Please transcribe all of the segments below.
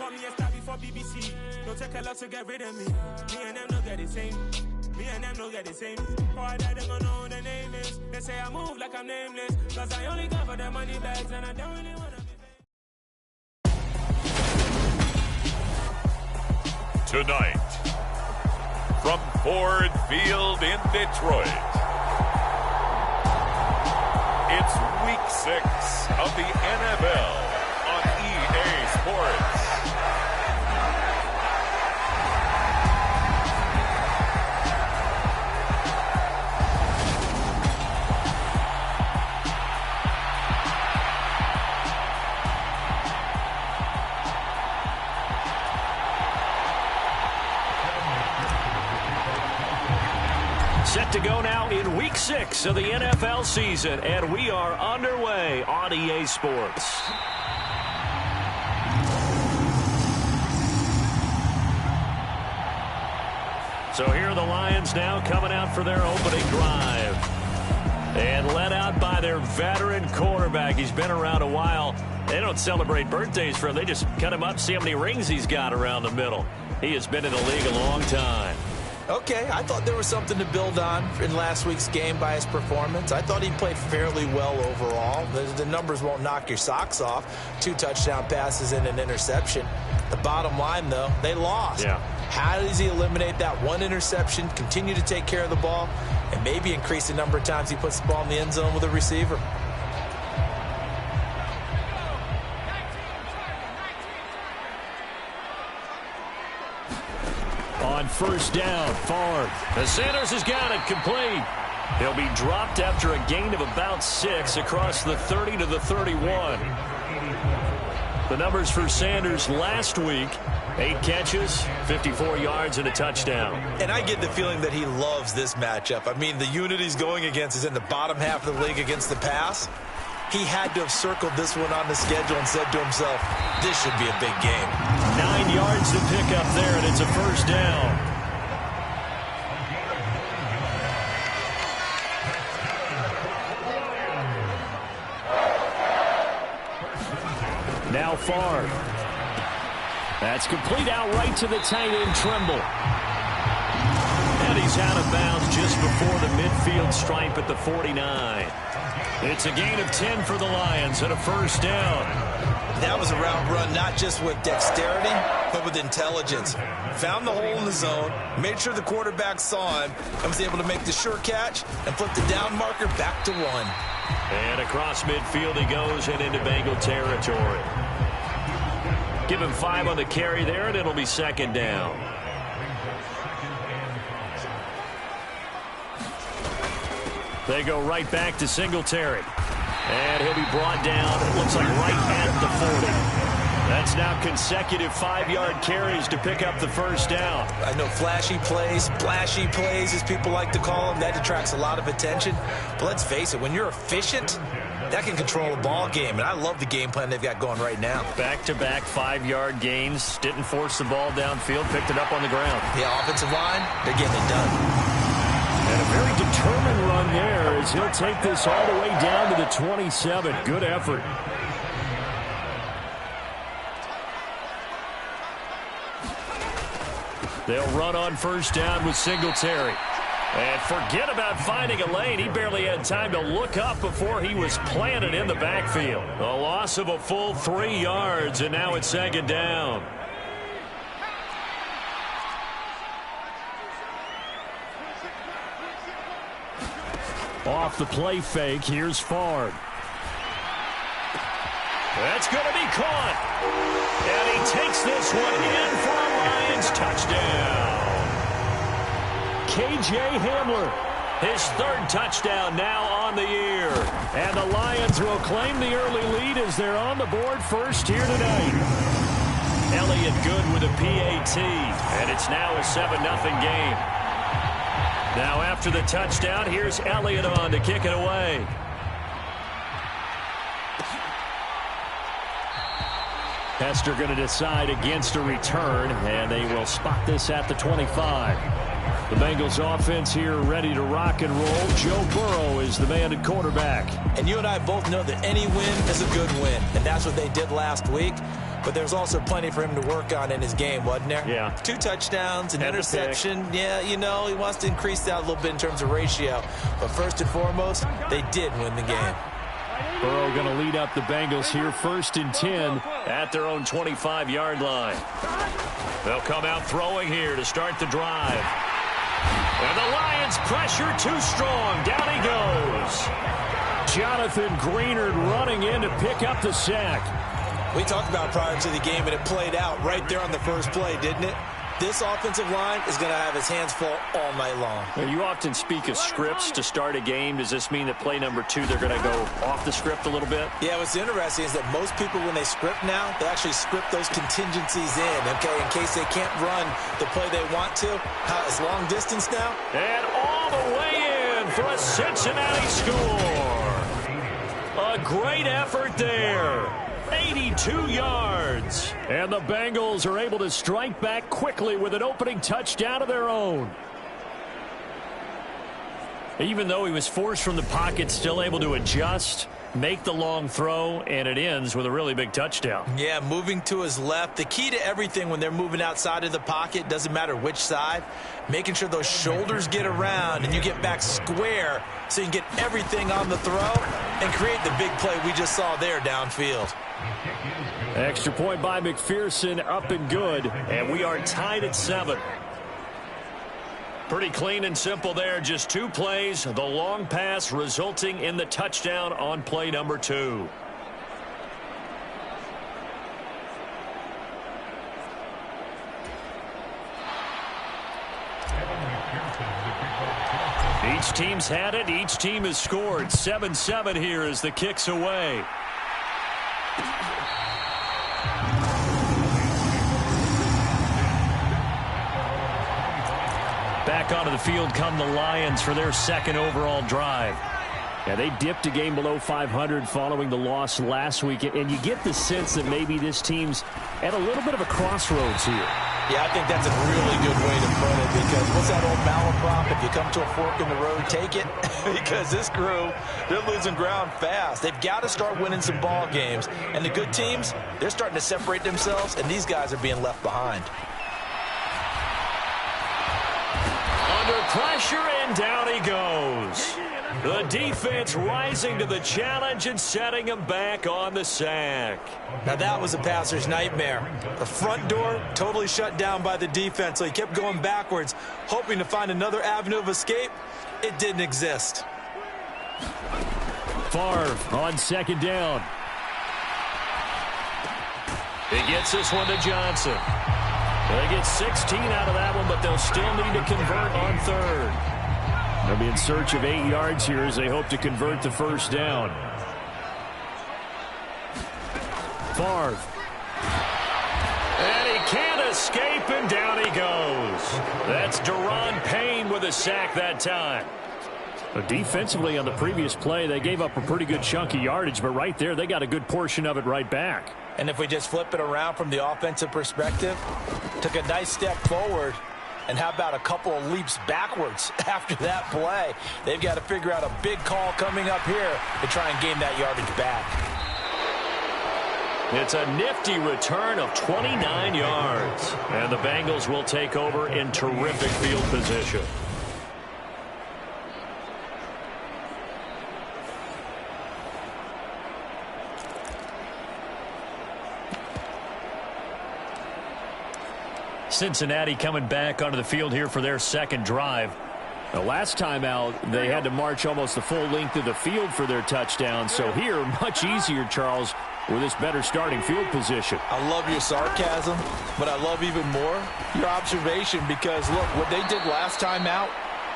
call me a star before BBC. Don't take a lot to get rid of me. Me and them don't get the same. Me and them don't get the same. Oh, I died, they gonna know who the name is. They say I move like I'm nameless. Cause I only got for the money bags and I don't really wanna be famous. Tonight, from Ford Field in Detroit, it's Week 6 of the NFL on EA Sports. Set to go now in Week 6 of the NFL season, and we are underway on EA Sports. So here are the Lions now coming out for their opening drive. And led out by their veteran quarterback. He's been around a while. They don't celebrate birthdays for him. They just cut him up, see how many rings he's got around the middle. He has been in the league a long time. Okay, I thought there was something to build on in last week's game by his performance. I thought he played fairly well overall. The numbers won't knock your socks off. 2 touchdown passes and an interception. The bottom line, though, they lost. Yeah. How does he eliminate that one interception, continue to take care of the ball, and maybe increase the number of times he puts the ball in the end zone with a receiver? On first down, Favre. The Sanders has got it complete. He'll be dropped after a gain of about 6 across the 30 to the 31. The numbers for Sanders last week: 8 catches, 54 yards, and a touchdown. And I get the feeling that he loves this matchup. I mean, the unit he's going against is in the bottom half of the league against the pass. He had to have circled this one on the schedule and said to himself, this should be a big game. 9 yards to pick up there, and it's a first down. Now Favre. That's complete out right to the tight end, Tremble. And he's out of bounds just before the midfield stripe at the 49. It's a gain of 10 for the Lions and a first down. That was a route run not just with dexterity, but with intelligence. Found the hole in the zone, made sure the quarterback saw him, and was able to make the sure catch and flip the down marker back to 1. And across midfield he goes and into Bengal territory. Give him 5 on the carry there, and it'll be second down. They go right back to Singletary. And he'll be brought down, it looks like right at the 40. That's now consecutive 5-yard carries to pick up the first down. I know flashy plays, splashy plays, as people like to call them, that attracts a lot of attention. But let's face it, when you're efficient, that can control a ball game. And I love the game plan they've got going right now. Back-to-back 5-yard gains. Didn't force the ball downfield, picked it up on the ground. The offensive line, they're getting it done. And a very determined run there as he'll take this all the way down to the 27. Good effort. They'll run on first down with Singletary. And forget about finding a lane. He barely had time to look up before he was planted in the backfield. A loss of a full 3 yards, and now it's second down. Off the play fake, here's Favre. That's going to be caught. And he takes this one in for a Lions touchdown. KJ Hamler, his 3rd touchdown now on the year. And the Lions will claim the early lead as they're on the board first here tonight. Elliott good with a PAT. And it's now a 7-0 game. Now after the touchdown, here's Elliott on to kick it away. Hester going to decide against a return, and they will spot this at the 25. The Bengals offense here ready to rock and roll. Joe Burrow is the man at quarterback. And you and I both know that any win is a good win, and that's what they did last week. but there's also plenty for him to work on in his game, wasn't there? Yeah. 2 touchdowns, an interception. Yeah, you know, he wants to increase that a little bit in terms of ratio. But first and foremost, they did win the game. Burrow going to lead up the Bengals here, 1st and 10 at their own 25-yard line. They'll come out throwing here to start the drive. And the Lions pressure too strong. Down he goes. Jonathan Greenard running in to pick up the sack. We talked about prior to the game, and it played out right there on the first play, didn't it? This offensive line is going to have his hands full all night long. You often speak of scripts to start a game. Does this mean that play number 2, they're going to go off the script a little bit? Yeah, what's interesting is that most people, when they script now, they actually script those contingencies in, okay, in case they can't run the play they want to. It's long distance now. And all the way in for a Cincinnati score. A great effort there. 82 yards. And the Bengals are able to strike back quickly with an opening touchdown of their own. Even though he was forced from the pocket, still able to adjust, make the long throw, and it ends with a really big touchdown. Yeah, moving to his left. The key to everything when they're moving outside of the pocket, doesn't matter which side, making sure those shoulders get around and you get back square so you can get everything on the throw and create the big play we just saw there downfield. Extra point by McPherson, up and good, and we are tied at 7. Pretty clean and simple there, just 2 plays, the long pass resulting in the touchdown on play number 2. Each team's had it, each team has scored. 7-7 here as the kick's away. Back onto the field come the Lions for their 2nd overall drive. Yeah, they dipped a game below 500 following the loss last week, and you get the sense that maybe this team's at a little bit of a crossroads here. Yeah, I think that's a really good way to put it, because what's that old malaprop? If you come to a fork in the road, take it. Because this crew, they're losing ground fast. They've got to start winning some ball games. And the good teams, they're starting to separate themselves, and these guys are being left behind. Under pressure, and down he goes. The defense rising to the challenge and setting him back on the sack. Now that was a passer's nightmare. The front door totally shut down by the defense, so he kept going backwards, hoping to find another avenue of escape. It didn't exist. Favre on 2nd down. He gets this one to Johnson. They get 16 out of that one, but they'll still need to convert on 3rd. They'll be in search of 8 yards here as they hope to convert the 1st down. Favre. And he can't escape, and down he goes. That's Daron Payne with a sack that time. But defensively on the previous play, they gave up a pretty good chunk of yardage, but right there, they got a good portion of it right back. And if we just flip it around from the offensive perspective, took a nice step forward, and how about a couple of leaps backwards after that play? They've got to figure out a big call coming up here to try and gain that yardage back. It's a nifty return of 29 yards. And the Bengals will take over in terrific field position. Cincinnati coming back onto the field here for their 2nd drive. The last time out, they had to march almost the full length of the field for their touchdown. So here, much easier, Charles, with this better starting field position. I love your sarcasm, but I love even more your observation, because, look, what they did last time out,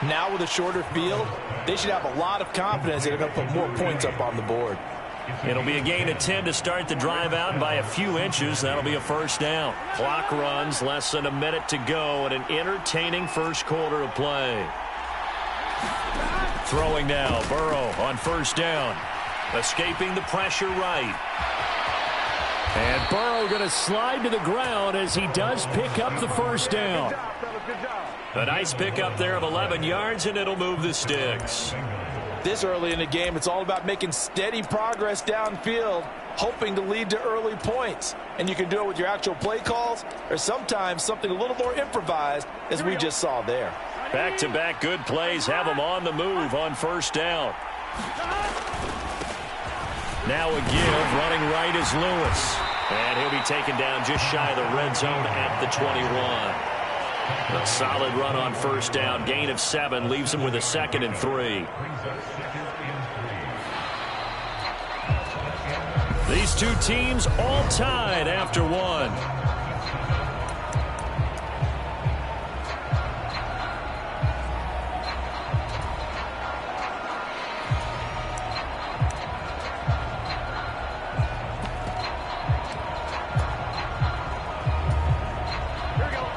now with a shorter field, they should have a lot of confidence that they're going to put more points up on the board. It'll be a gain of 10 to start the drive out, and by a few inches, that'll be a 1st down. Clock runs, less than a minute to go, and an entertaining 1st quarter of play. Throwing now, Burrow on 1st down. Escaping the pressure right. And Burrow going to slide to the ground as he does pick up the 1st down. A nice pickup there of 11 yards, and it'll move the sticks. This early in the game, it's all about making steady progress downfield hoping to lead to early points. And you can do it with your actual play calls or sometimes something a little more improvised, as we just saw there. Back-to-back good plays have them on the move on first down. Now a give, running right is Lewis. And he'll be taken down just shy of the red zone at the 21. A solid run on first down. Gain of 7 leaves him with a 2nd and 3. These two teams all tied after one.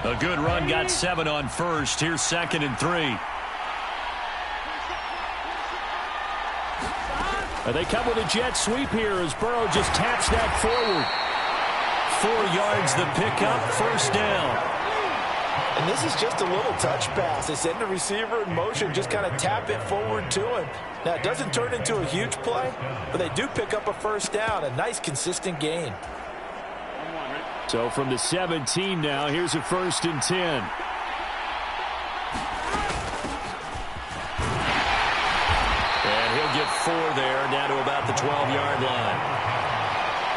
A good run, got 7 on first. Here's 2nd and 3. They come with a jet sweep here as Burrow just taps that forward. 4 yards the pickup, first down. And this is just a little touch pass. They send the receiver in motion, just kind of tap it forward to him. Now, it doesn't turn into a huge play, but they do pick up a first down. A nice, consistent gain. So from the 17 now, here's a 1st and 10. Get 4 there, down to about the 12-yard line.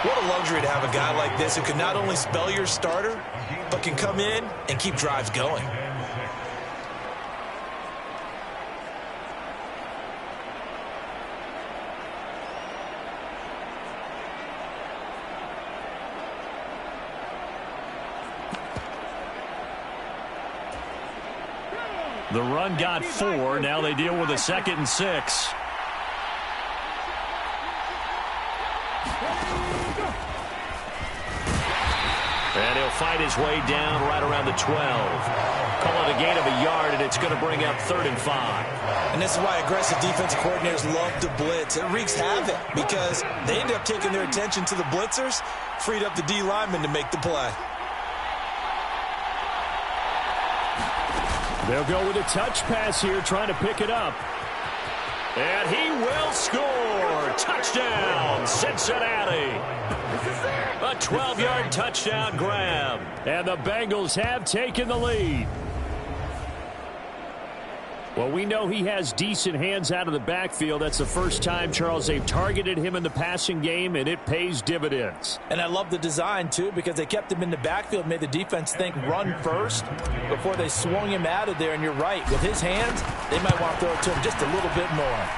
What a luxury to have a guy like this who can not only spell your starter, but can come in and keep drives going. The run got 4. Now they deal with a 2nd and 6. And he'll fight his way down right around the 12. Call it a gain of a yard, and it's going to bring up 3rd and 5. And this is why aggressive defensive coordinators love to blitz. It wreaks havoc because they end up taking their attention to the blitzers, freed up the D lineman to make the play. They'll go with a touch pass here, trying to pick it up. And he will score. Touchdown, Cincinnati. A 12-yard touchdown grab. And the Bengals have taken the lead. Well, we know he has decent hands out of the backfield. That's the first time, Charles, they've targeted him in the passing game, and it pays dividends. And I love the design, too, because they kept him in the backfield, made the defense think run first before they swung him out of there. And you're right, with his hands, they might want to throw it to him just a little bit more.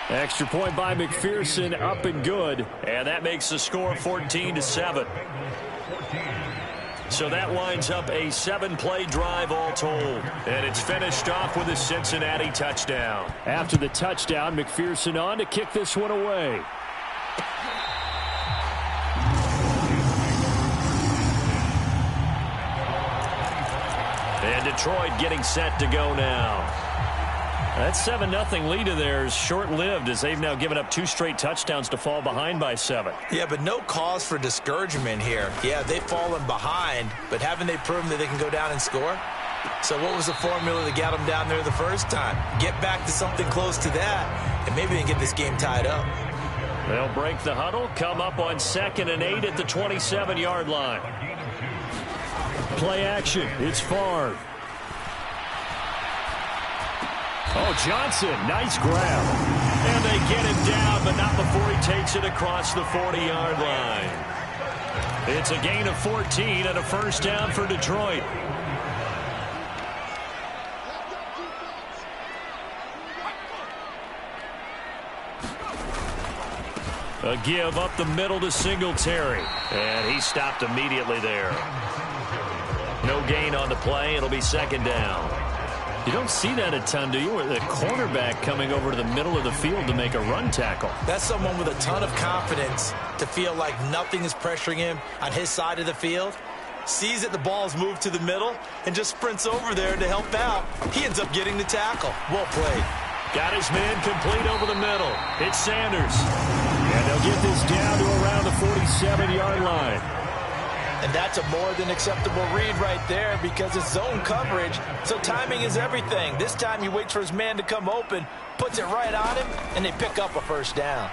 Extra point by McPherson, up and good. And that makes the score 14-7. So that winds up a 7-play drive all told. And it's finished off with a Cincinnati touchdown. After the touchdown, McPherson on to kick this one away. And Detroit getting set to go now. That 7-0 lead of theirs short-lived as they've now given up 2 straight touchdowns to fall behind by 7. Yeah, but no cause for discouragement here. Yeah, they've fallen behind, but haven't they proven that they can go down and score? So what was the formula that got them down there the first time? Get back to something close to that, and maybe they can get this game tied up. They'll break the huddle, come up on 2nd and 8 at the 27-yard line. Play action, it's Favre. Oh, Johnson, nice grab. And they get him down, but not before he takes it across the 40-yard line. It's a gain of 14 and a first down for Detroit. A give up the middle to Singletary. And he stopped immediately there. No gain on the play. It'll be 2nd down. You don't see that a ton, do you? With a cornerback coming over to the middle of the field to make a run tackle. That's someone with a ton of confidence to feel like nothing is pressuring him on his side of the field. Sees that the ball's moved to the middle and just sprints over there to help out. He ends up getting the tackle. Well played. Got his man complete over the middle. It's Sanders. And they'll get this down to around the 47-yard line. And that's a more than acceptable read right there because it's zone coverage, so timing is everything. This time he waits for his man to come open, puts it right on him, and they pick up a first down.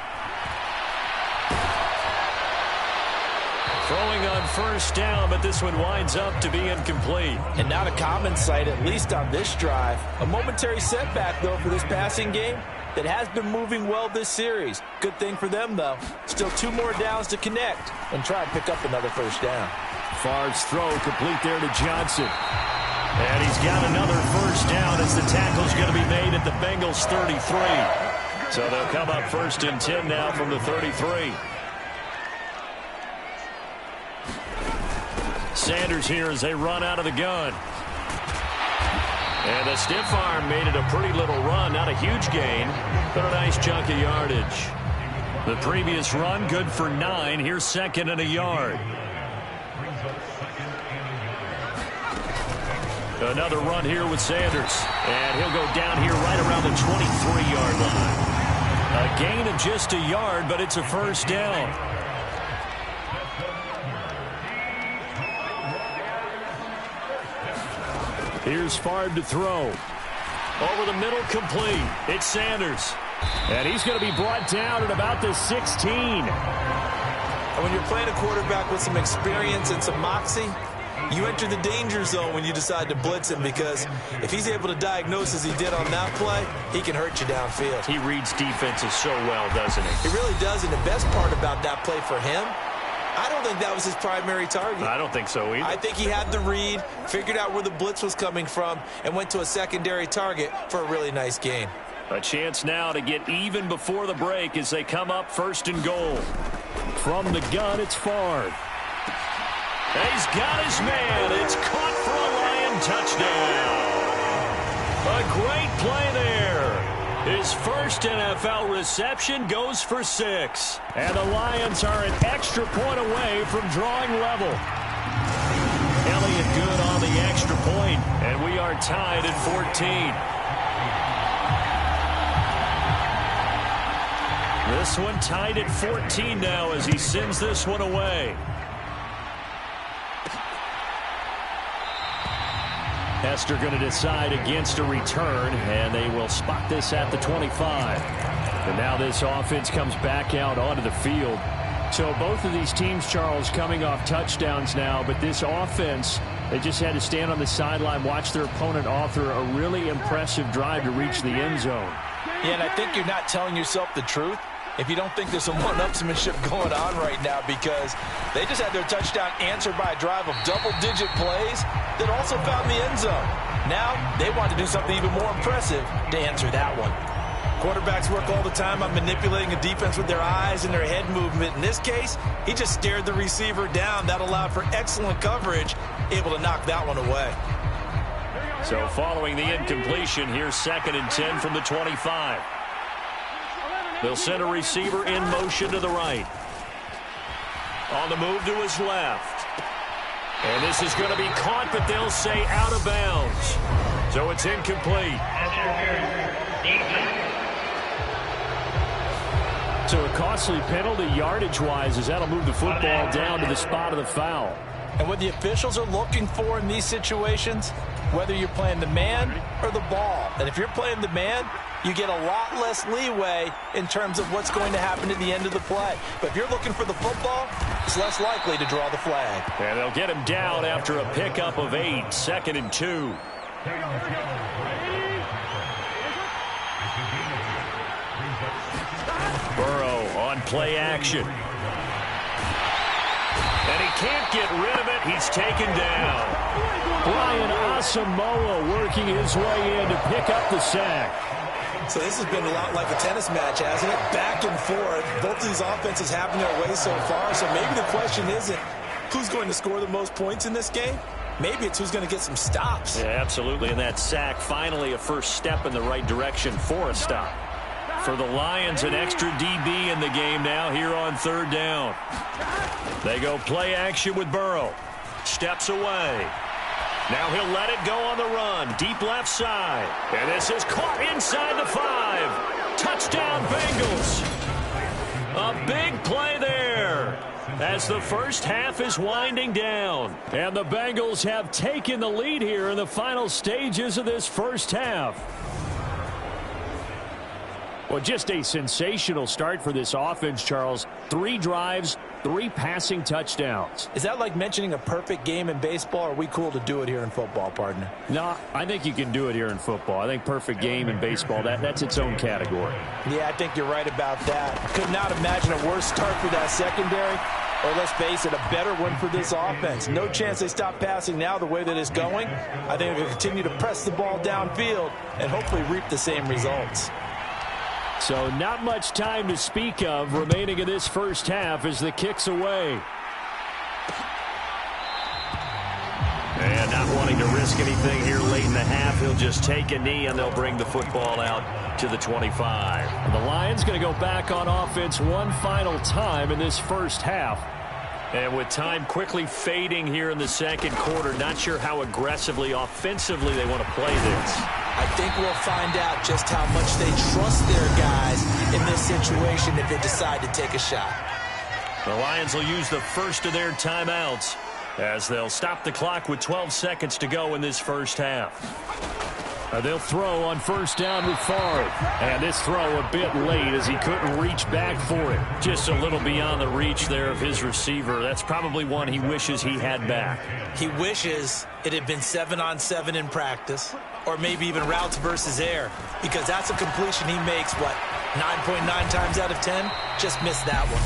Throwing on first down, but this one winds up to be incomplete. And not a common sight, at least on this drive. A momentary setback, though, for this passing game that has been moving well this series. Good thing for them, though. Still 2 more downs to connect and try and pick up another first down. Favre's throw complete there to Johnson. And he's got another first down as the tackle's going to be made at the Bengals 33. So they'll come up 1st and 10 now from the 33. Sanders here as they run out of the gun. And the stiff arm made it a pretty little run. Not a huge gain, but a nice chunk of yardage. The previous run good for 9. Here's 2nd and a yard. Another run here with Sanders. And he'll go down here right around the 23-yard line. A gain of just a yard, but it's a first down. Here's Favre to throw. Over the middle, complete. It's Sanders. And he's going to be brought down at about the 16. And when you're playing a quarterback with some experience and some moxie, you enter the danger zone when you decide to blitz him, because if he's able to diagnose as he did on that play, he can hurt you downfield. He reads defenses so well, doesn't he? He really does, and the best part about that play for him, I don't think that was his primary target. I don't think so either. I think he had the read, figured out where the blitz was coming from, and went to a secondary target for a really nice gain. A chance now to get even before the break as they come up 1st and goal. From the gun, it's Favre. He's got his man. It's caught for a Lion touchdown. A great play there. His first NFL reception goes for 6. And the Lions are an extra point away from drawing level. Elliott good on the extra point, and we are tied at 14. This one tied at 14 now as he sends this one away. Hester going to decide against a return, and they will spot this at the 25. And now this offense comes back out onto the field. So both of these teams, Charles, coming off touchdowns now, but this offense, they just had to stand on the sideline, watch their opponent author a really impressive drive to reach the end zone. Yeah, and I think you're not telling yourself the truth if you don't think there's some one-upsmanship going on right now, because they just had their touchdown answered by a drive of double-digit plays that also found the end zone. Now they want to do something even more impressive to answer that one. Quarterbacks work all the time on manipulating a defense with their eyes and their head movement. In this case, he just stared the receiver down. That allowed for excellent coverage, able to knock that one away. So following the incompletion, here's 2nd and 10 from the 25. They'll send a receiver in motion to the right. On the move to his left. And this is going to be caught, but they'll say out of bounds. So it's incomplete. So a costly penalty yardage-wise as that'll move the football down to the spot of the foul. And what the officials are looking for in these situations, whether you're playing the man or the ball. And if you're playing the man, you get a lot less leeway in terms of what's going to happen at the end of the play. But if you're looking for the football, it's less likely to draw the flag. And they'll get him down after a pickup of 8, 2nd and 2. Burrow on play action. And he can't get rid of it. He's taken down. Brian Asamoah working his way in to pick up the sack. So this has been a lot like a tennis match, hasn't it? Back and forth. Both of these offenses having their way so far. So maybe the question isn't who's going to score the most points in this game. Maybe it's who's going to get some stops. Yeah, absolutely. And that sack, finally a first step in the right direction for a stop. For the Lions, an extra DB in the game now here on 3rd down. They go play action with Burrow. Steps away. Now he'll let it go on the run. Deep left side. And this is caught inside the 5. Touchdown, Bengals. A big play there as the first half is winding down. And the Bengals have taken the lead here in the final stages of this first half. Well, just a sensational start for this offense, Charles. 3 drives, 3 passing touchdowns. Is that like mentioning a perfect game in baseball, or are we cool to do it here in football, partner? No, I think you can do it here in football. I think perfect game in baseball, that's its own category. Yeah, I think you're right about that. Could not imagine a worse start for that secondary, or let's face it, a better one for this offense. No chance they stop passing now the way that it's going. I think they'll continue to press the ball downfield and hopefully reap the same results. So not much time to speak of remaining in this first half as the kick's away. And not wanting to risk anything here late in the half, he'll just take a knee and they'll bring the football out to the 25. And the Lions going to go back on offense one final time in this first half. And with time quickly fading here in the second quarter, not sure how aggressively, offensively they want to play this. I think we'll find out just how much they trust their guys in this situation if they decide to take a shot. The Lions will use the first of their timeouts as they'll stop the clock with 12 seconds to go in this first half. They'll throw on first down with Favre. And this throw a bit late as he couldn't reach back for it. Just a little beyond the reach there of his receiver. That's probably one he wishes he had back. He wishes it had been 7-on-7 in practice, or maybe even routes versus air, because that's a completion he makes, 9.9 times out of 10? Just missed that one.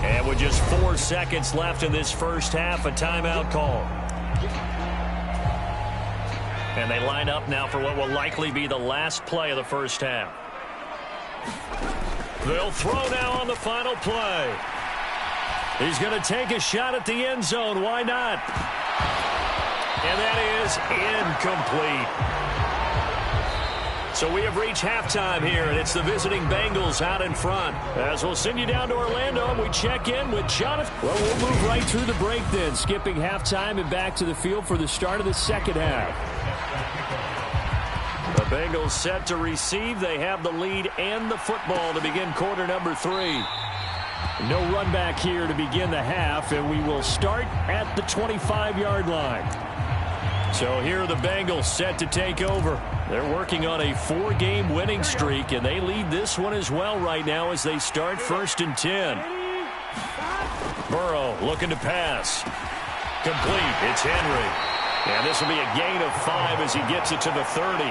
And with just 4 seconds left in this first half, a timeout call. And they line up now for what will likely be the last play of the first half. They'll throw now on the final play. He's going to take a shot at the end zone. Why not? And that is incomplete. So we have reached halftime here, and it's the visiting Bengals out in front. As we'll send you down to Orlando, and we check in with Jonathan. Well, we'll move right through the break then, skipping halftime and back to the field for the start of the second half. The Bengals set to receive. They have the lead and the football to begin quarter number 3. No run back here to begin the half, and we will start at the 25-yard line. So here are the Bengals set to take over. They're working on a 4-game winning streak, and they lead this one as well right now as they start 1st and 10. Burrow looking to pass. Complete. It's Henry. And this will be a gain of 5 as he gets it to the 30.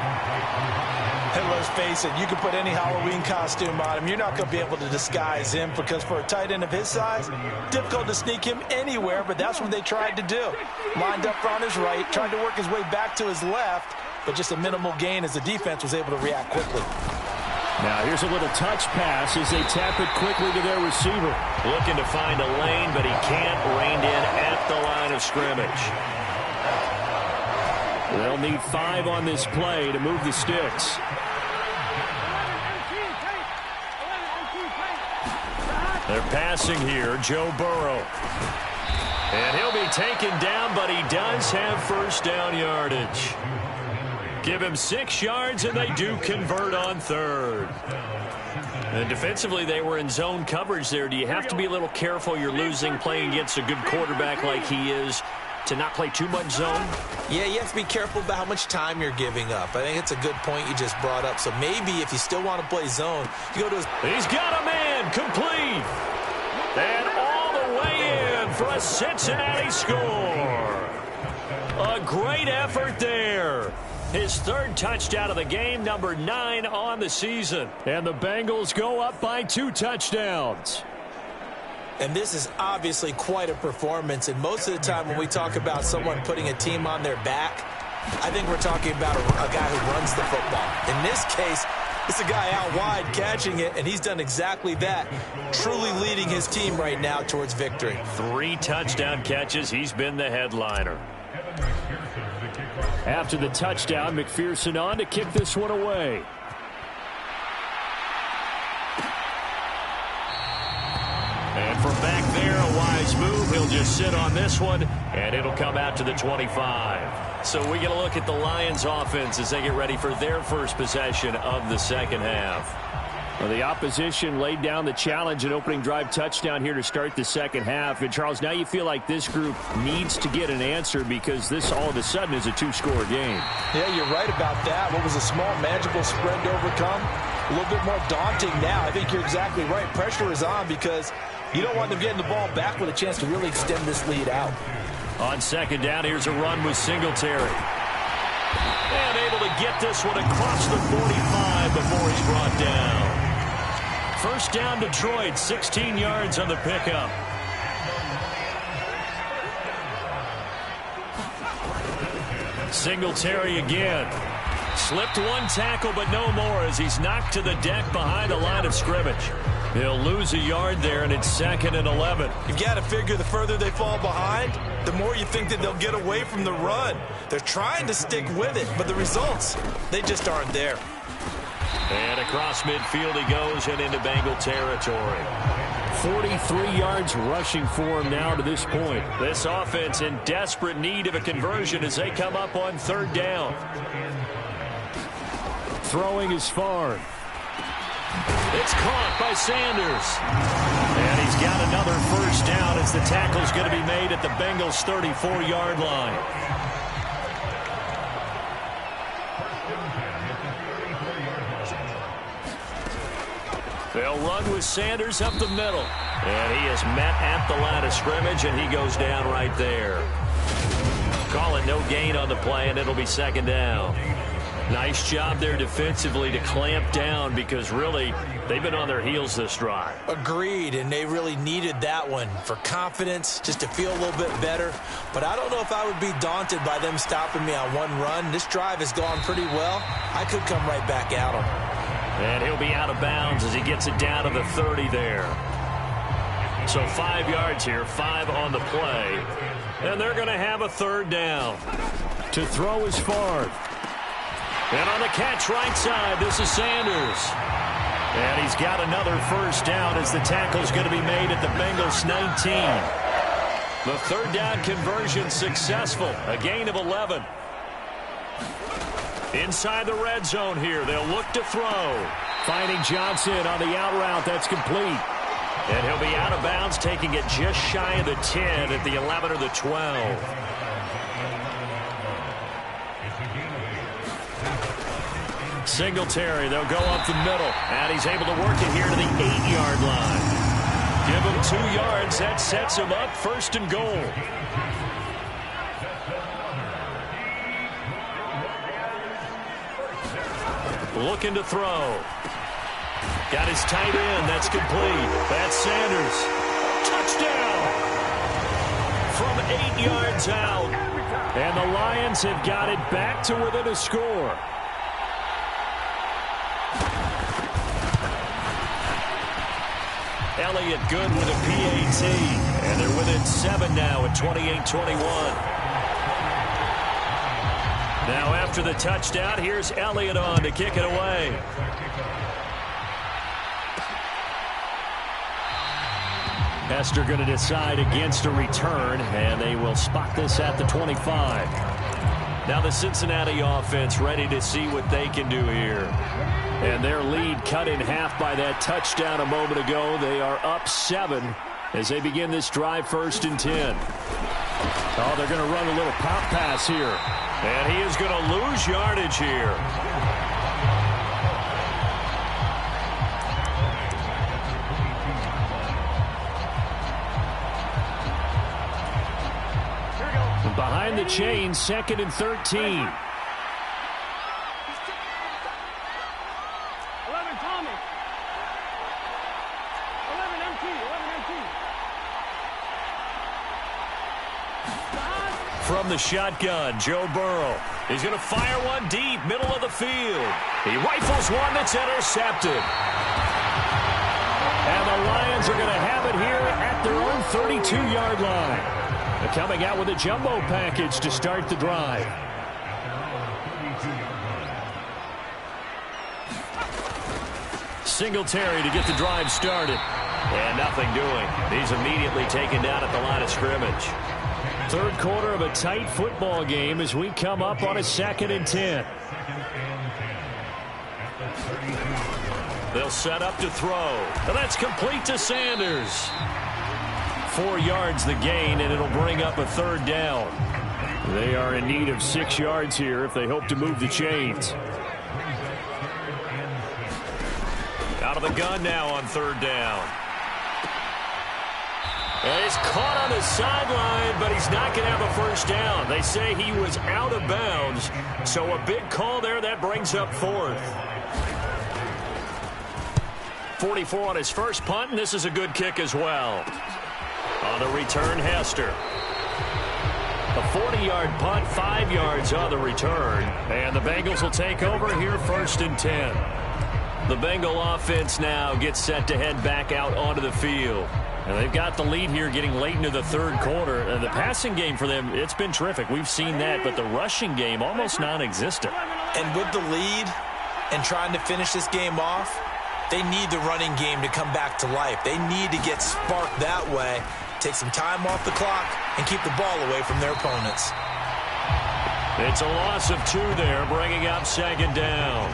And let's face it, you can put any Halloween costume on him. You're not going to be able to disguise him, because for a tight end of his size, difficult to sneak him anywhere, but that's what they tried to do. Lined up on his right, tried to work his way back to his left, but just a minimal gain as the defense was able to react quickly. Now here's a little touch pass as they tap it quickly to their receiver. Looking to find a lane, but he can't. Reined in at the line of scrimmage. They'll need 5 on this play to move the sticks. They're passing here, Joe Burrow. And he'll be taken down, but he does have first down yardage. Give him 6 yards, and they do convert on 3rd. And defensively, they were in zone coverage there. Do you have to be a little careful? You're losing, playing against a good quarterback like he is, to not play too much zone? Yeah, you have to be careful about how much time you're giving up. I think it's a good point you just brought up. So maybe if you still want to play zone, you go to his... He's got a man, complete. And all the way in for a Cincinnati score. A great effort there. His 3rd touchdown of the game, number 9 on the season. And the Bengals go up by 2 touchdowns. And this is obviously quite a performance. And most of the time when we talk about someone putting a team on their back, I think we're talking about a guy who runs the football. In this case, it's a guy out wide catching it, and he's done exactly that, truly leading his team right now towards victory. 3 touchdown catches. He's been the headliner. After the touchdown, McPherson on to kick this one away. And from back there, a wise move. He'll just sit on this one, and it'll come out to the 25. So we get a look at the Lions offense as they get ready for their first possession of the second half. Well, the opposition laid down the challenge, an opening drive touchdown here to start the second half. And, Charles, now you feel like this group needs to get an answer because this all of a sudden is a 2-score game. Yeah, you're right about that. What was a small, manageable spread to overcome? A little bit more daunting now. I think you're exactly right. Pressure is on because You don't want them getting the ball back with a chance to really extend this lead out. On second down, here's a run with Singletary. And able to get this one across the 45 before he's brought down. First down, Detroit, 16 yards on the pickup. Singletary again. Slipped one tackle, but no more as he's knocked to the deck behind the line of scrimmage. He'll lose a yard there, and it's 2nd and 11. You've got to figure the further they fall behind, the more you think that they'll get away from the run. They're trying to stick with it, but the results, they just aren't there. And across midfield he goes and into Bengal territory. 43 yards rushing for him now to this point. This offense in desperate need of a conversion as they come up on 3rd down. Throwing is Favre. It's caught by Sanders. And he's got another first down as the tackle's going to be made at the Bengals' 34-yard line. They'll run with Sanders up the middle. And he is met at the line of scrimmage, and he goes down right there. Call it no gain on the play, and it'll be 2nd down. Nice job there defensively to clamp down because really they've been on their heels this drive. Agreed, and they really needed that one for confidence, just to feel a little bit better. But I don't know if I would be daunted by them stopping me on one run. This drive has gone pretty well. I could come right back at them. And he'll be out of bounds as he gets it down to the 30 there. So 5 yards here, 5 on the play. And they're going to have a 3rd down. To throw is Favre. And on the catch right side, this is Sanders. And he's got another first down as the tackle's going to be made at the Bengals' 19. The 3rd down conversion successful. A gain of 11. Inside the red zone here, they'll look to throw. Finding Johnson on the out route, that's complete. And he'll be out of bounds, taking it just shy of the 10 at the 11 or the 12. Singletary, they'll go up the middle, and he's able to work it here to the 8-yard line. Give him 2 yards, that sets him up 1st and goal. Looking to throw. Got his tight end, that's complete. That's Sanders. Touchdown! From 8 yards out. And the Lions have got it back to within a score. Elliott good with a PAT. And they're within 7 now at 28-21. Now after the touchdown, here's Elliott on to kick it away. Hester going to decide against a return, and they will spot this at the 25. Now the Cincinnati offense ready to see what they can do here. And their lead cut in half by that touchdown a moment ago. They are up 7 as they begin this drive 1st and 10. Oh, they're going to run a little pop pass here. And he is going to lose yardage here. Behind the chain, 2nd and 13. From the shotgun, Joe Burrow. He's going to fire one deep, middle of the field. He rifles one that's intercepted. And the Lions are going to have it here at their own 32-yard line. They're coming out with a jumbo package to start the drive. Singletary to get the drive started. And nothing doing. He's immediately taken down at the line of scrimmage. 3rd quarter of a tight football game as we come up on a 2nd and 10. They'll set up to throw. And that's complete to Sanders. 4 yards the gain, and it'll bring up a 3rd down. They are in need of 6 yards here if they hope to move the chains. Out of the gun now on 3rd down. And he's caught on the sideline, but he's not going to have a first down. They say he was out of bounds, so a big call there. That brings up fourth. 44 on his first punt, and this is a good kick as well. On the return, Hester. A 40-yard punt, 5 yards on the return. And the Bengals will take over here, 1st and 10. The Bengal offense now gets set to head back out onto the field. And they've got the lead here getting late into the third quarter. And the passing game for them, it's been terrific. We've seen that, but the rushing game almost non-existent. And with the lead and trying to finish this game off, they need the running game to come back to life. They need to get sparked that way, take some time off the clock, and keep the ball away from their opponents. It's a loss of 2 there, bringing up 2nd down.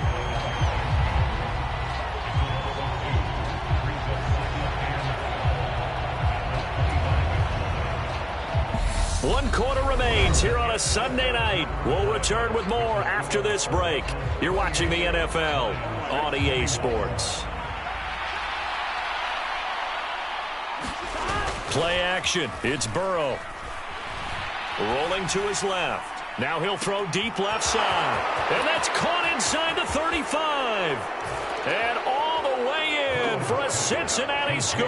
One quarter remains here on a Sunday night. We'll return with more after this break. You're watching the NFL on EA Sports. Play action. It's Burrow. Rolling to his left. Now he'll throw deep left side. And that's caught inside the 35. And all the way in for a Cincinnati score.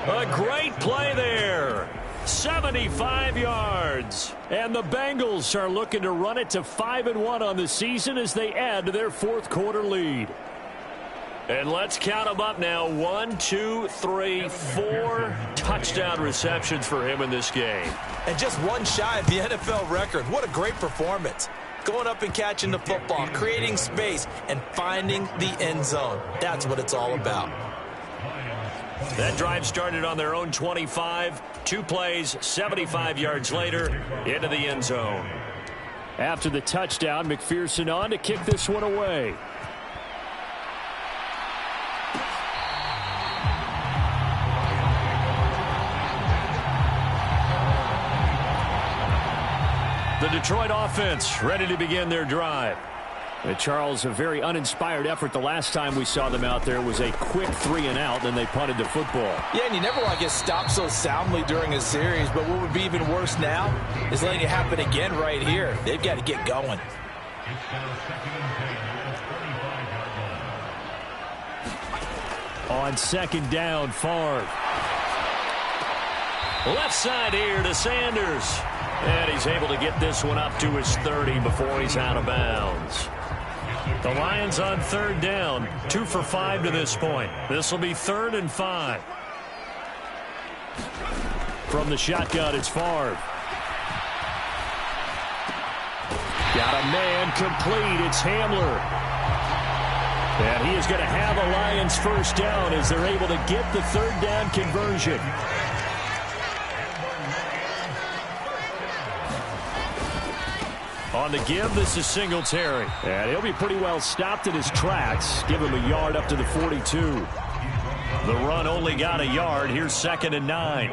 A great play there. 75 yards. And the Bengals are looking to run it to 5-1 on the season as they add to their 4th quarter lead. And let's count them up now. 1, 2, 3, 4 touchdown receptions for him in this game. And just one shy of the NFL record. What a great performance. Going up and catching the football, creating space, and finding the end zone. That's what it's all about. That drive started on their own 25. 2 plays, 75 yards later, into the end zone. After the touchdown, McPherson on to kick this one away. The Detroit offense ready to begin their drive. And Charles, a very uninspired effort the last time we saw them out there was a quick 3-and-out, then they punted the football. Yeah, and you never want to get stopped so soundly during a series, but what would be even worse now is letting it happen again right here. They've got to get going. On 2nd down, Favre. Left side here to Sanders. And he's able to get this one up to his 30 before he's out of bounds. The Lions on 3rd down, 2 for 5 to this point. This will be 3rd and 5. From the shotgun, it's Favre. Got a man complete. It's Hamler. And he is going to have a Lions first down as they're able to get the 3rd down conversion. On the give, this is Singletary. And he'll be pretty well stopped in his tracks. Give him a yard up to the 42. The run only got a yard. Here's 2nd and 9.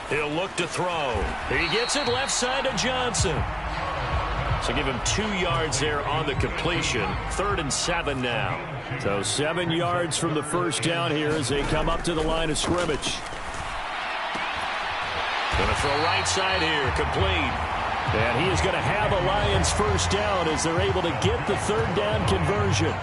He'll look to throw. He gets it left side to Johnson. So give him 2 yards there on the completion. 3rd and 7 now. So 7 yards from the first down here as they come up to the line of scrimmage. Going to throw right side here, complete. And he is going to have a Lions first down as they're able to get the 3rd down conversion.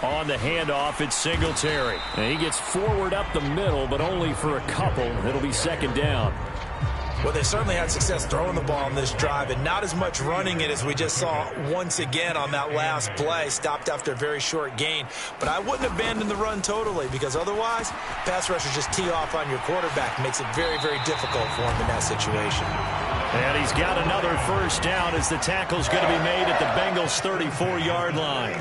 On the handoff, it's Singletary. And he gets forward up the middle, but only for a couple. It'll be 2nd down. Well, they certainly had success throwing the ball on this drive and not as much running it as we just saw once again on that last play. Stopped after a very short gain. But I wouldn't abandon the run totally because otherwise, pass rushers just tee off on your quarterback. Makes it very, very difficult for him in that situation. And he's got another first down as the tackle's going to be made at the Bengals' 34-yard line.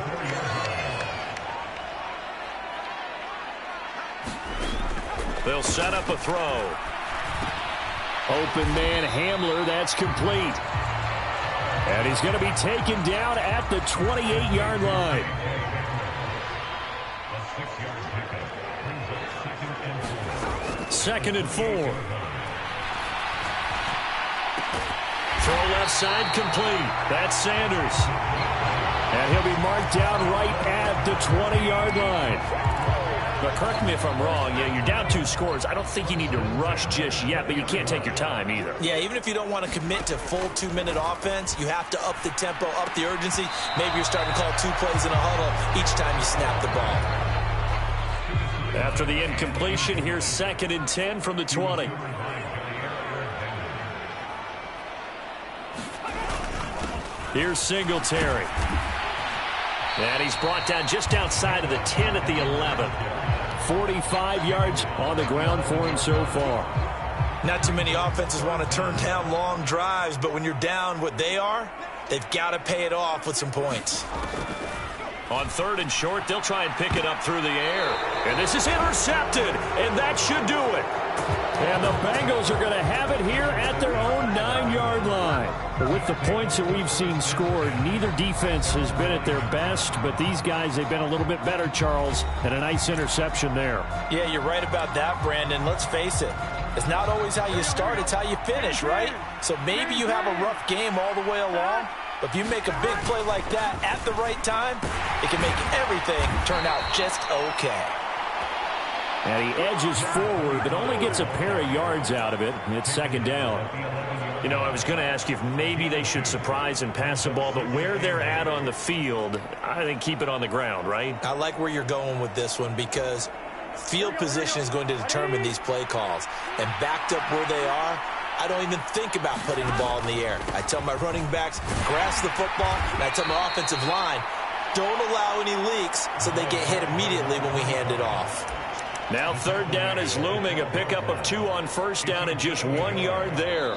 They'll set up a throw. Open man Hamler, that's complete. And he's going to be taken down at the 28-yard line. 2nd and 4. Throw left side complete. That's Sanders. And he'll be marked down right at the 20-yard line. But correct me if I'm wrong, you're down 2 scores. I don't think you need to rush just yet, but you can't take your time either. Yeah, even if you don't want to commit to full 2-minute offense, you have to up the tempo, up the urgency. Maybe you're starting to call 2 plays in a huddle each time you snap the ball. After the incompletion, here's 2nd and 10 from the 20. Here's Singletary. And he's brought down just outside of the 10 at the 11. 45 yards on the ground for him so far. Not too many offenses want to turn down long drives, but when you're down what they are, they've got to pay it off with some points. On 3rd and short, they'll try and pick it up through the air. And this is intercepted, and that should do it. And the Bengals are going to have it here at their own 9-yard line. But with the points that we've seen scored, neither defense has been at their best, but these guys, they've been a little bit better, Charles, and a nice interception there. Yeah, you're right about that, Brandon. Let's face it. It's not always how you start, it's how you finish, right? So maybe you have a rough game all the way along, but if you make a big play like that at the right time, it can make everything turn out just okay. And he edges forward, but only gets a pair of yards out of it. It's 2nd down. You know, I was going to ask you if maybe they should surprise and pass the ball, but where they're at on the field, I think keep it on the ground, right? I like where you're going with this one because field position is going to determine these play calls. And backed up where they are, I don't even think about putting the ball in the air. I tell my running backs, grasp the football, and I tell my offensive line, don't allow any leaks so they get hit immediately when we hand it off. Now 3rd down is looming, a pickup of 2 on 1st down and just 1 yard there.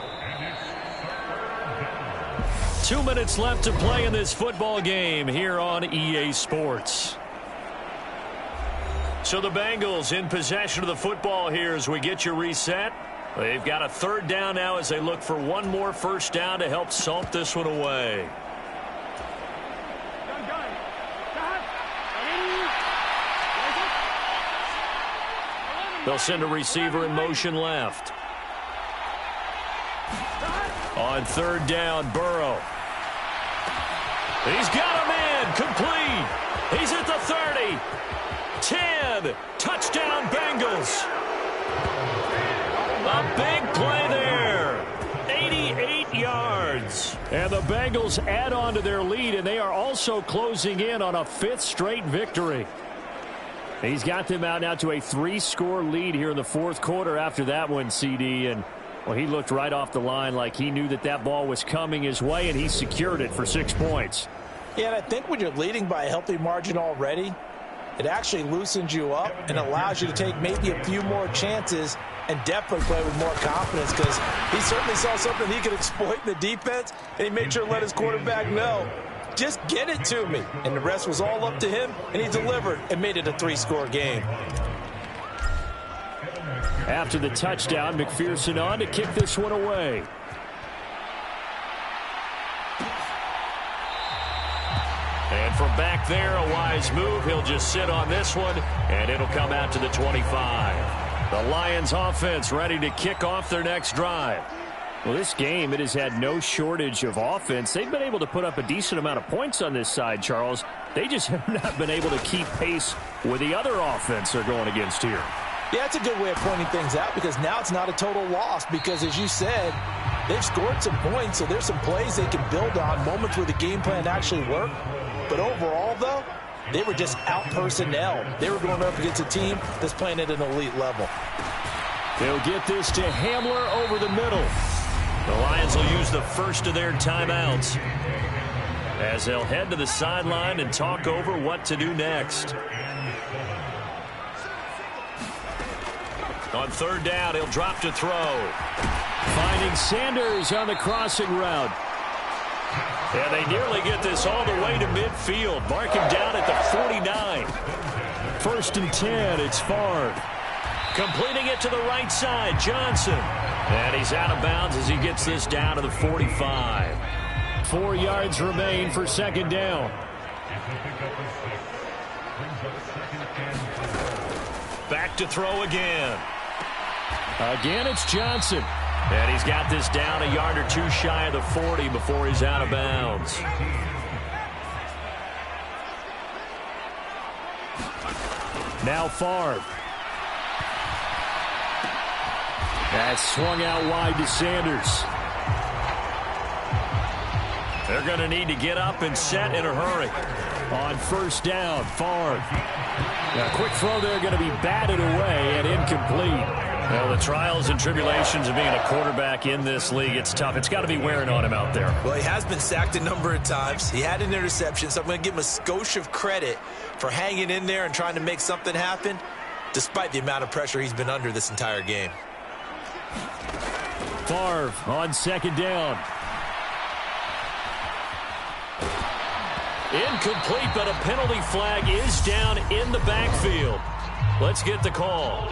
2 minutes left to play in this football game here on EA Sports. So the Bengals in possession of the football here as we get you reset. They've got a 3rd down now as they look for one more 1st down to help salt this one away. They'll send a receiver in motion left. On 3rd down, Burrow. He's got a man complete. He's at the 30. 10. Touchdown, Bengals. A big play there. 88 yards. And the Bengals add on to their lead, and they are also closing in on a 5th straight victory. He's got them out now to a 3-score lead here in the 4th quarter after that one, CD. And, well, he looked right off the line like he knew that that ball was coming his way, and he secured it for 6 points. Yeah, and I think when you're leading by a healthy margin already, it actually loosens you up and allows you to take maybe a few more chances and definitely play with more confidence because he certainly saw something he could exploit in the defense, and he made sure to let his quarterback know, just get it to me. And the rest was all up to him, and he delivered and made it a 3-score game. After the touchdown, McPherson on to kick this one away. And from back there, a wise move. He'll just sit on this one, and it'll come out to the 25. The Lions offense ready to kick off their next drive. Well, this game, it has had no shortage of offense. They've been able to put up a decent amount of points on this side, Charles. They just have not been able to keep pace with the other offense they're going against here. Yeah, that's a good way of pointing things out because now it's not a total loss because, as you said, they've scored some points, so there's some plays they can build on, moments where the game plan actually worked. But overall, though, they were just out-personnel. They were going up against a team that's playing at an elite level. They'll get this to Hamler over the middle. The Lions will use the first of their timeouts as they'll head to the sideline and talk over what to do next. On 3rd down, he'll drop to throw. Finding Sanders on the crossing route. And they nearly get this all the way to midfield. Mark him down at the 49. 1st and 10, it's Favre. Completing it to the right side, Johnson. And he's out of bounds as he gets this down to the 45. 4 yards remain for 2nd down. Back to throw again. Again, it's Johnson. And he's got this down a yard or two shy of the 40 before he's out of bounds. Now Favre. That's swung out wide to Sanders. They're going to need to get up and set in a hurry. On first down, Favre. A quick throw there going to be batted away and incomplete. Well, the trials and tribulations of being a quarterback in this league, it's tough. It's got to be wearing on him out there. Well, he has been sacked a number of times. He had an interception, so I'm going to give him a skosh of credit for hanging in there and trying to make something happen, despite the amount of pressure he's been under this entire game. Favre on second down. Incomplete, but a penalty flag is down in the backfield. Let's get the call.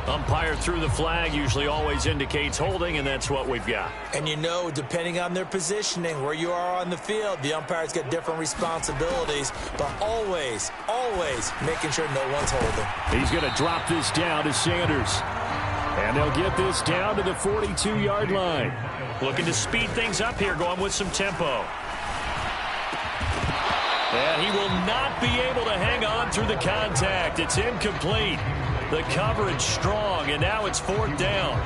Umpire threw the flag, usually always indicates holding, and that's what we've got. And you know, depending on their positioning, where you are on the field, the umpires get different responsibilities, but always, always making sure no one's holding. He's going to drop this down to Sanders. And they'll get this down to the 42-yard line. Looking to speed things up here, going with some tempo. And he will not be able to hang on through the contact. It's incomplete. The coverage strong, and now it's fourth down.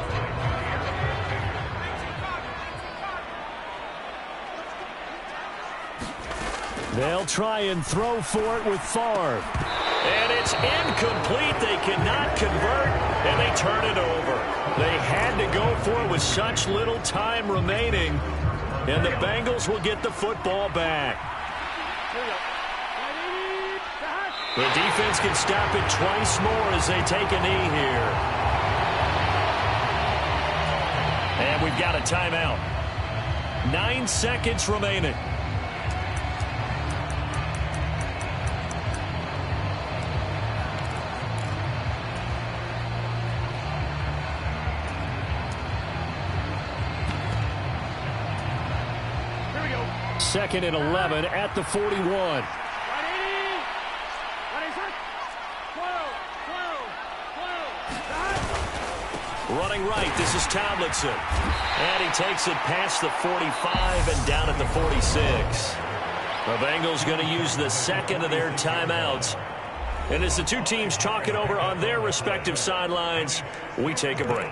They'll try and throw for it with Favre. And it's incomplete. They cannot convert, and they turn it over. They had to go for it with such little time remaining, and the Bengals will get the football back. The defense can stop it twice more as they take a knee here. And we've got a timeout. 9 seconds remaining. Second and 11 at the 41. Running right, this is Tomlinson. And he takes it past the 45 and down at the 46. The Bengals going to use the second of their timeouts. And as the two teams talk it over on their respective sidelines, we take a break.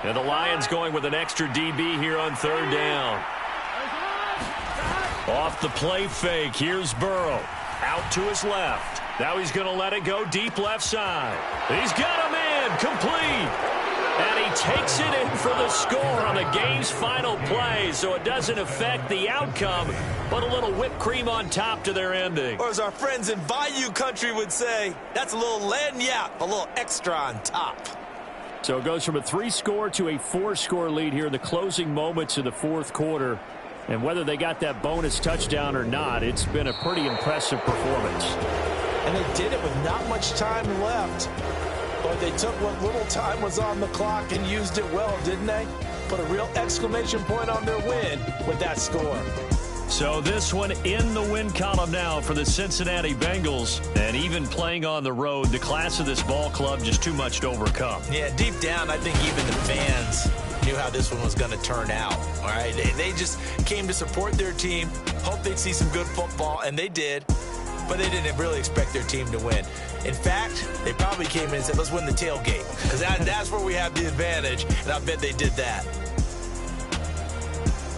And the Lions going with an extra DB here on third down. Off the play fake, here's Burrow. Out to his left. Now he's going to let it go deep left side. He's got a man, complete. And he takes it in for the score on the game's final play, so it doesn't affect the outcome, but a little whipped cream on top to their ending. Or as our friends in Bayou country would say, that's a little lagniappe, a little extra on top. So it goes from a 3-score to a 4-score lead here in the closing moments of the fourth quarter. And whether they got that bonus touchdown or not, it's been a pretty impressive performance. And they did it with not much time left. But they took what little time was on the clock and used it well, didn't they? Put a real exclamation point on their win with that score. So this one in the win column now for the Cincinnati Bengals. And even playing on the road, the class of this ball club just too much to overcome. Yeah, deep down, I think even the fans knew how this one was going to turn out. All right, they just came to support their team, hoped they'd see some good football, and they did. But they didn't really expect their team to win. In fact, they probably came in and said, let's win the tailgate. Because that's where we have the advantage, and I bet they did that.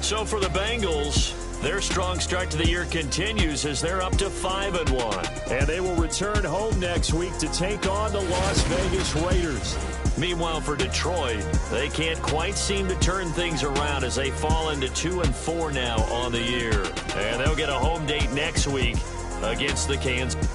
So for the Bengals, their strong start to the year continues as they're up to 5-1. And they will return home next week to take on the Las Vegas Raiders. Meanwhile, for Detroit, they can't quite seem to turn things around as they fall into 2-4 now on the year. And they'll get a home date next week against the Kansas.